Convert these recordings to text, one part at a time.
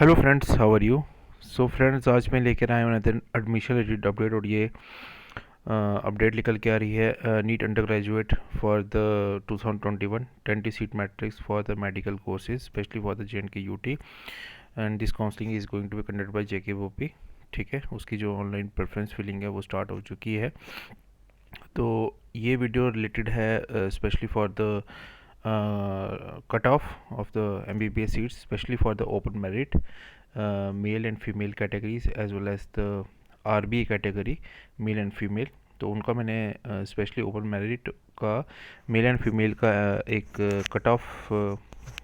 Hello friends, how are you. So friends, आज मैं लेकर आया हूँ अनदर एडमिशन रिलेटेड अपडेट। और ये अपडेट निकल के आ रही है NEET undergraduate for the 2021 20 seat matrix for the medical courses specially for the JNK UT and this counselling is going to be conducted by JKOP। ठीक है, उसकी जो ऑनलाइन प्रेफरेंस फिलिंग है वो स्टार्ट हो चुकी है। तो ये वीडियो रिलेटेड है specially for the cut off the MBBS seats specially for the open merit male and female categories as well as the RBA category male and female. तो उनका मैंने स्पेशली ओपन मेरिट का male and female का एक cut off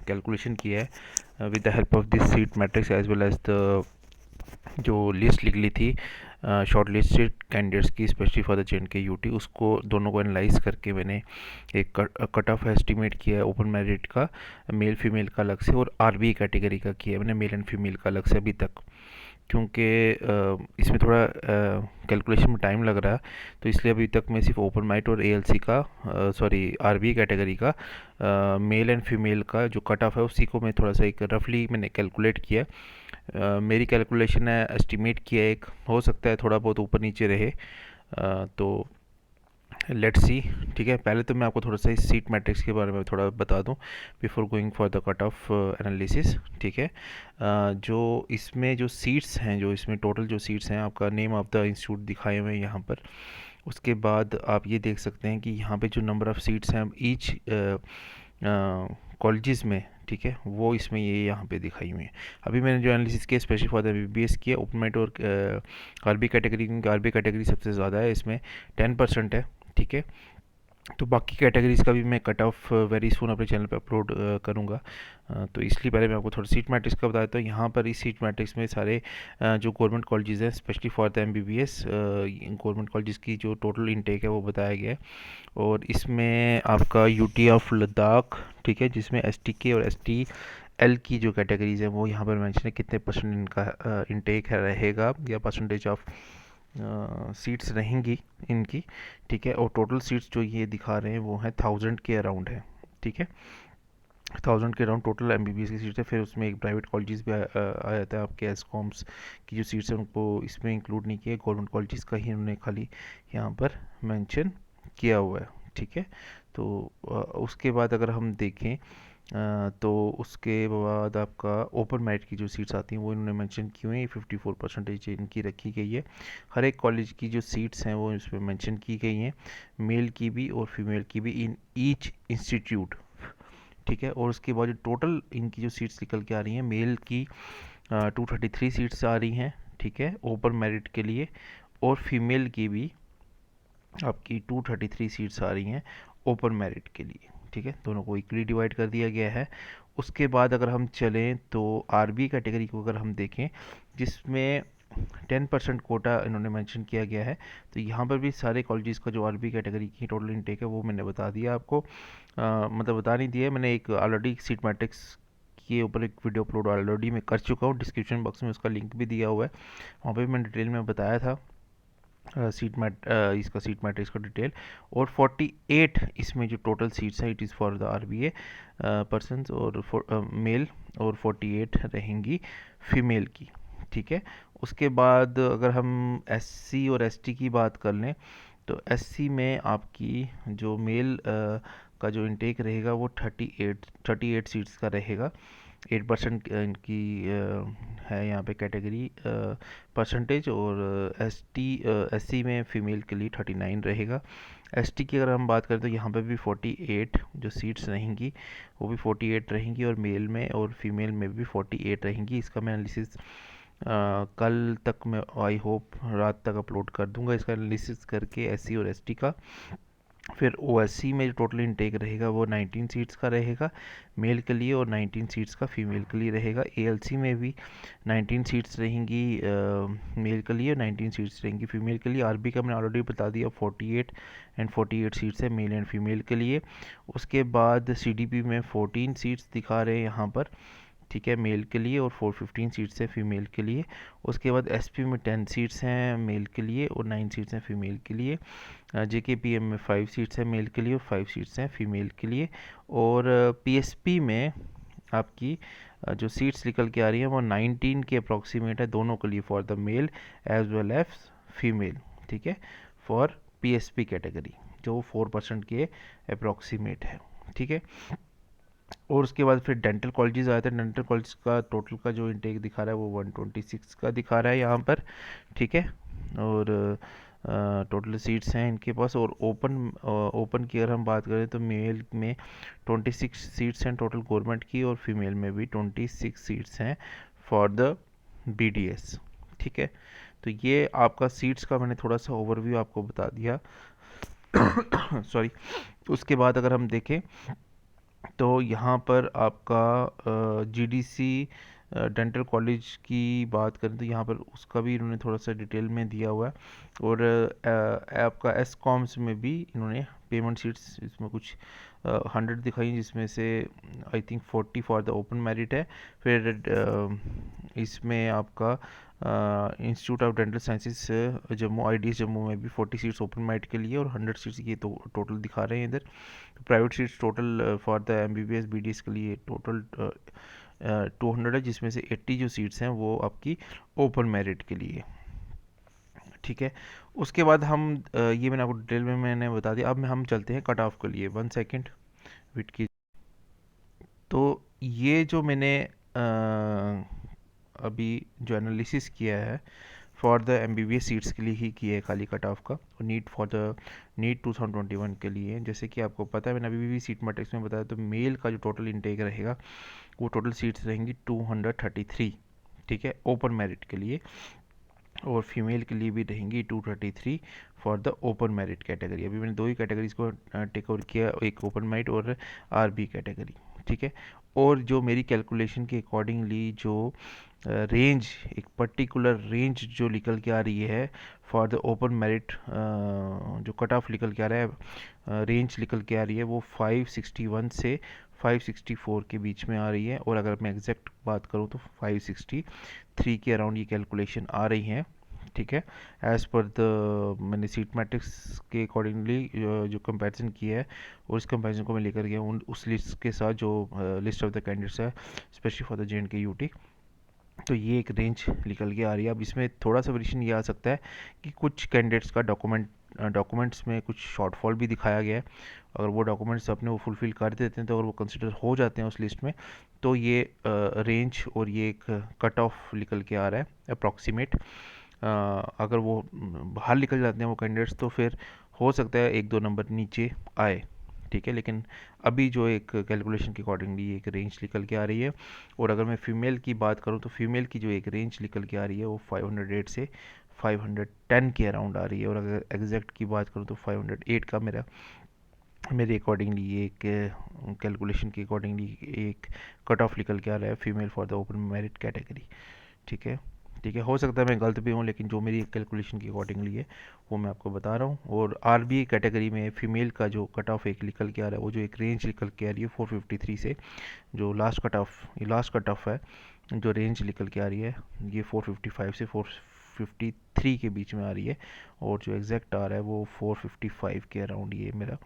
calculation किया है with the help of this seat matrix as well as the जो list निकली थी शॉर्ट लिस्टेड कैंडिडेट्स की specially for the JNK UT, उसको दोनों को एनालाइज करके मैंने एक कट ऑफ एस्टिमेट किया है ओपन मेरिट का मेल फीमेल का अलग से और RBA कैटेगरी का किया है मैंने मेल एंड फीमेल का अलग से अभी तक, क्योंकि इसमें थोड़ा कैलकुलेशन में टाइम लग रहा है। तो इसलिए अभी तक मैं सिर्फ ओपन मेरिट और ALC का RBA कैटेगरी का मेल एंड फीमेल का जो कट ऑफ है उसी को मैं थोड़ा सा एक रफली मैंने कैलकुलेट किया। मेरी कैलकुलेशन है एस्टिमेट किया, एक हो सकता है थोड़ा बहुत ऊपर नीचे रहे। तो लेट्स सी। ठीक है, पहले तो मैं आपको थोड़ा सा इस सीट मैट्रिक्स के बारे में थोड़ा बता दूं before going for the cut of analysis. ठीक है, जो इसमें जो सीट्स हैं, जो इसमें टोटल जो सीट्स हैं, आपका नेम ऑफ द इंस्टीट्यूट दिखाए हुए हैं यहाँ पर। उसके बाद आप ये देख सकते हैं कि यहाँ पे जो नंबर ऑफ़ सीट्स हैं ईच कॉलेजेस में, ठीक है, वो इसमें ये यहाँ पे दिखाई हुई है। अभी मैंने जो एनालिसिस किया स्पेशली फॉर द MBBS किया ओपन मेरिट और RBA कैटेगरी, क्योंकि RBA कैटेगरी सबसे ज़्यादा है, इसमें 10% है। ठीक है, तो बाकी कैटेगरीज का भी मैं कट ऑफ वेरी सून अपने चैनल पे अपलोड करूँगा। तो इसलिए पहले मैं आपको थोड़ा सीट मैट्रिक्स का बताता हूँ। यहाँ पर इस सीट मैट्रिक्स में सारे जो गवर्नमेंट कॉलेजेस हैं specially for the MBBS government colleges की जो टोटल इनटेक है वो बताया गया है। और इसमें आपका UT ऑफ लद्दाख, ठीक है, जिसमें STK और STL की जो कैटेगरीज है वो यहाँ पर मेंशन है, कितने परसेंट इनका इनटेक है रहेगा या परसेंटेज ऑफ सीट्स रहेंगी इनकी। ठीक है, और टोटल सीट्स जो ये दिखा रहे हैं वो है 1000 के अराउंड है। ठीक है, 1000 के अराउंड टोटल MBBS की सीट्स है। फिर उसमें एक प्राइवेट कॉलेजेस भी आ जाता है, आपके एसकॉम्स की जो सीट्स हैं उनको इसमें इंक्लूड नहीं किया, गवर्नमेंट कॉलेजेस का ही उन्होंने खाली यहाँ पर मेंशन किया हुआ है। ठीक है, तो उसके बाद अगर हम देखें तो उसके बाद आपका ओपन मेरिट की जो सीट्स आती हैं वो इन्होंने मेंशन की हुई है, 54% इनकी रखी गई है। हर एक कॉलेज की जो सीट्स हैं वो इसमें मेंशन की गई हैं, मेल की भी और फीमेल की भी इन ईच इंस्टीट्यूट। ठीक है, और उसके बाद जो टोटल इनकी जो सीट्स निकल के आ रही हैं, मेल की 233 सीट्स आ रही हैं, ठीक है, ओपन मेरिट के लिए, और फीमेल की भी आपकी 233 सीट्स आ रही हैं ओपन मेरिट के लिए। ठीक है, दोनों को इक्वली डिवाइड कर दिया गया है। उसके बाद अगर हम चलें तो RBA कैटेगरी को अगर हम देखें, जिसमें 10% कोटा इन्होंने मेंशन किया गया है, तो यहाँ पर भी सारे कॉलेजेस का जो RBA कैटेगरी की टोटल इनटेक है वो मैंने बता दिया आपको। मतलब बता नहीं दिया, मैंने एक ऑलरेडी सीट मैट्रिक्स के ऊपर एक वीडियो अपलोड ऑलरेडी मैं कर चुका हूँ, डिस्क्रिप्शन बॉक्स में उसका लिंक भी दिया हुआ है, वहाँ पे मैंने डिटेल में बताया था इसका सीट मैट्रिक्स का डिटेल। और 48 इसमें जो टोटल सीट्स हैं it is for the RBA persons और मेल, और 48 रहेंगी फीमेल की। ठीक है, उसके बाद अगर हम SC और ST की बात कर लें तो SC में आपकी जो मेल का जो इनटेक रहेगा वो 38 सीट्स का रहेगा। 8% इनकी है यहाँ पे कैटेगरी परसेंटेज, और SC में फ़ीमेल के लिए 39 रहेगा। ST की अगर हम बात करें तो यहाँ पे भी 48 जो सीट्स रहेंगी वो भी 48 रहेंगी, और मेल में और फीमेल में भी 48 रहेंगी। इसका मैं एनालिसिस कल तक मैं आई होप रात तक अपलोड कर दूंगा, इसका एनालिसिस करके SC और ST का। फिर OSC में जो टोटल इनटेक रहेगा वो 19 सीट्स का रहेगा मेल के लिए, और 19 सीट्स का फीमेल के लिए रहेगा। ALC में भी 19 सीट्स रहेंगी मेल के लिए, 19 सीट्स रहेंगी फीमेल के लिए। RB का मैंने ऑलरेडी बता दिया, 48 एंड 48 सीट्स है मेल एंड फीमेल के लिए। उसके बाद CDP में 14 सीट्स दिखा रहे हैं यहाँ पर, ठीक है, मेल के लिए, और 415 सीट्स हैं फीमेल के लिए। उसके बाद SP में 10 सीट्स हैं मेल के लिए और 9 सीट्स हैं फीमेल के लिए। JKPM में 5 सीट्स हैं मेल के लिए और 5 सीट्स हैं फीमेल के लिए। और PSP में आपकी जो सीट्स निकल के आ रही है वो 19 के अप्रॉक्सीमेट है दोनों के लिए, for the male as well as female, ठीक है, फॉर पीएसपी कैटेगरी जो 4% के अप्रॉक्सीमेट है, ठीक है। और उसके बाद फिर डेंटल कॉलेजेस आए थे। डेंटल कॉलेज का टोटल का जो इनटेक दिखा रहा है वो 126 का दिखा रहा है यहाँ पर, ठीक है। और टोटल सीट्स हैं इनके पास। और ओपन की अगर हम बात करें तो मेल में 26 सीट्स हैं टोटल गवर्नमेंट की, और फीमेल में भी 26 सीट्स हैं फॉर द बीडीएस, ठीक है। तो ये आपका सीट्स का मैंने थोड़ा सा ओवरव्यू आपको बता दिया। सॉरी। उसके बाद अगर हम देखें तो यहाँ पर आपका जीडीसी डेंटल कॉलेज की बात करें तो यहाँ पर उसका भी इन्होंने थोड़ा सा डिटेल में दिया हुआ है। और आपका एस कॉम्स में भी इन्होंने पेमेंट शीट्स इसमें कुछ 100 दिखाई, जिसमें से I think 40 for the open merit है। फिर इसमें आपका institute of dental sciences Jammu, IDs Jammu में भी 40 सीट्स ओपन मेरिट के लिए और 100 सीट्स ये तो टोटल दिखा रहे हैं इधर। तो private seats total for the MBBS BDS के लिए टोटल 200 है, जिसमें से 80 जो सीट्स हैं वो आपकी ओपन मेरिट के लिए, ठीक है। उसके बाद हम ये मैंने आपको डिटेल में मैंने बता दिया। अब हम चलते हैं कट ऑफ के लिए। 1 सेकेंड वेट की। तो ये जो मैंने अभी जो एनालिसिस किया है फॉर द एमबीबीएस सीट्स के लिए ही किया है खाली कट ऑफ का, और नीट फॉर द नीट 2021 के लिए। जैसे कि आपको पता है मैंने अभी भी सीट मैट्रिक्स में बताया, तो मेल का जो टोटल इनटेक रहेगा वो टोटल सीट्स रहेंगी 233, ठीक है, ओपन मेरिट के लिए। और फीमेल के लिए भी रहेंगी 233 for the open merit category. अभी मैंने दो ही कैटेगरीज को टेक ओवर किया, एक ओपन मेरिट और आरबी कैटेगरी, ठीक है। और जो मेरी कैलकुलेशन के अकॉर्डिंगली जो रेंज, एक पर्टिकुलर रेंज जो निकल के आ रही है फॉर द ओपन मेरिट, जो कट ऑफ निकल के आ रहा है, रेंज निकल के आ रही है वो 561 से 564 के बीच में आ रही है। और अगर मैं एग्जैक्ट बात करूँ तो 563 के अराउंड ये कैलकुलेशन आ रही हैं, ठीक है। एज़ पर द मैंने सीट मैट्रिक्स के अकॉर्डिंगली जो कंपैरिजन किया है, और इस कंपैरिजन को मैं लेकर गया हूँ उस लिस्ट के साथ जो लिस्ट ऑफ द कैंडिडेट्स है specially for the JNK UT. तो ये एक रेंज निकल के आ रही है। अब इसमें थोड़ा सा वेरिएशन ये आ सकता है कि कुछ कैंडिडेट्स का डॉक्यूमेंट्स में कुछ शॉर्टफॉल भी दिखाया गया है। अगर वो डॉक्यूमेंट्स अपने वो फुलफ़िल कर देते हैं तो अगर वो कंसिडर हो जाते हैं उस लिस्ट में, तो ये रेंज और ये एक कट ऑफ निकल के आ रहा है अप्रॉक्सीमेट। अगर वो बाहर निकल जाते हैं वो कैंडिडेट्स तो फिर हो सकता है 1-2 नंबर नीचे आए, ठीक है। लेकिन अभी जो एक कैलकुलेशन के अकॉर्डिंगली एक रेंज निकल के आ रही है। और अगर मैं फ़ीमेल की बात करूं तो फीमेल की जो एक रेंज निकल के आ रही है वो 508 से 510 के अराउंड आ रही है। और अगर एग्जैक्ट की बात करूं तो 508 का मेरे अकॉर्डिंगली ये एक कैलकुलेशन के अकॉर्डिंगली एक कट ऑफ निकल के आ रहा है female for the open merit category, ठीक है। ठीक है, हो सकता है मैं गलत भी हूँ, लेकिन जो मेरी कैलकुलेशन की अकॉर्डिंगली है वो मैं आपको बता रहा हूँ। और आरबीए कैटेगरी में फीमेल का जो कट ऑफ एक निकल के आ रहा है, वो जो एक रेंज निकल के आ रही है 453 से, जो लास्ट कट ऑफ है, जो रेंज निकल के आ रही है ये 455 से 453 के बीच में आ रही है। और जो एग्जैक्ट आ रहा है वो 455 के अराउंड ये मेरा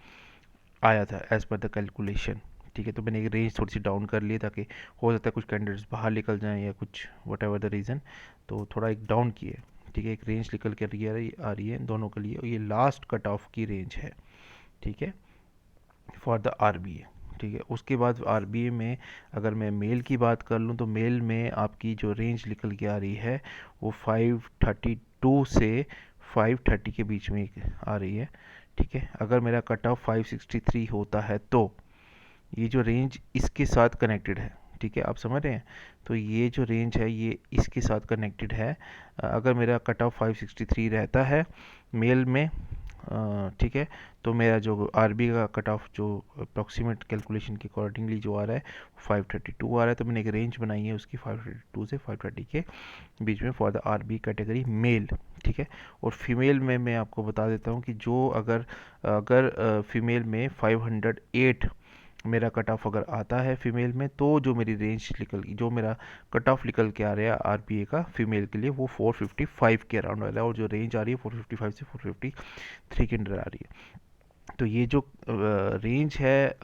आया था एज़ पर द कैलकुलेशन, ठीक है। तो मैंने एक रेंज थोड़ी सी डाउन कर ली ताकि हो सकता है कुछ कैंडिडेट्स बाहर निकल जाएं या कुछ वट एवर द रीज़न, तो थोड़ा एक डाउन किए, ठीक है। एक रेंज निकल के आ रही है दोनों के लिए, और ये लास्ट कट ऑफ की रेंज है, ठीक है, फॉर द आरबीए, ठीक है। उसके बाद आरबीए में अगर मैं मेल की बात कर लूँ तो मेल में आपकी जो रेंज निकल के आ रही है वो 532 से 530 के बीच में आ रही है, ठीक है। अगर मेरा कट ऑफ 563 होता है तो ये जो रेंज इसके साथ कनेक्टेड है, ठीक है, आप समझ रहे हैं। तो ये जो रेंज है ये इसके साथ कनेक्टेड है। अगर मेरा कट ऑफ 563 रहता है मेल में, ठीक है, तो मेरा जो आरबी का कट ऑफ जो अप्रॉक्सीमेट कैलकुलेशन के अकॉर्डिंगली जो आ रहा है 532 आ रहा है। तो मैंने एक रेंज बनाई है उसकी 532 से 530 के बीच में for the RB category male, ठीक है। और फीमेल में मैं आपको बता देता हूँ कि जो अगर अगर फीमेल में 508 मेरा कट ऑफ अगर आता है फीमेल में, तो जो मेरी रेंज जो मेरा कट ऑफ निकल के आ रहा है आरपीए का फीमेल के लिए वो 455 के अराउंड आ रहा है। और जो रेंज आ रही है 455 से 453 के अंडर आ रही है, तो ये जो रेंज है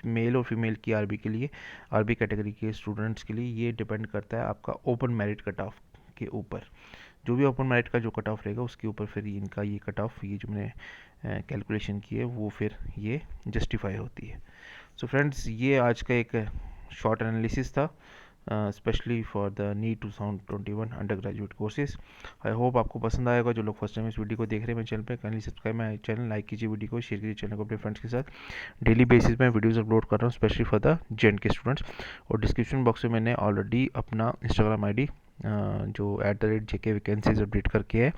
मेल और फीमेल की आरबी के लिए, आरबी कैटेगरी के स्टूडेंट्स के लिए, ये डिपेंड करता है आपका ओपन मेरिट कट ऑफ के ऊपर। जो भी ओपन मेरिट का जो कट ऑफ रहेगा उसके ऊपर फिर इनका ये कट ऑफ, ये जो मैंने कैलकुलेशन की है वो फिर ये जस्टिफाई होती है। सो फ्रेंड्स, ये आज का एक शॉर्ट एनालिसिस था, specially for the NEET 2021 undergraduate courses. I hope आपको पसंद आएगा। जो लोग फर्स्ट टाइम इस वीडियो को देख रहे हैं मेरे चैनल पे, kindly subscribe my channel, like कीजिए वीडियो को, शेयर कीजिए चैनल को अपने फ्रेंड्स के साथ। डेली बेसिस में वीडियोस अपलोड कर रहा हूँ स्पेशली फॉर द जेएंड के स्टूडेंट्स। और डिस्क्रिप्शन बॉक्स में मैंने ऑलरेडी अपना इंस्टाग्राम आई डी जो @JK वैकेंसीज अपडेट करके है,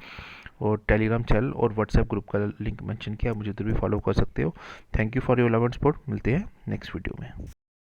और टेलीग्राम चैनल और व्हाट्सएप ग्रुप का लिंक मेंशन किया, आप मुझे उधर भी फॉलो कर सकते हो। Thank you for your love and support. मिलते हैं नेक्स्ट वीडियो में।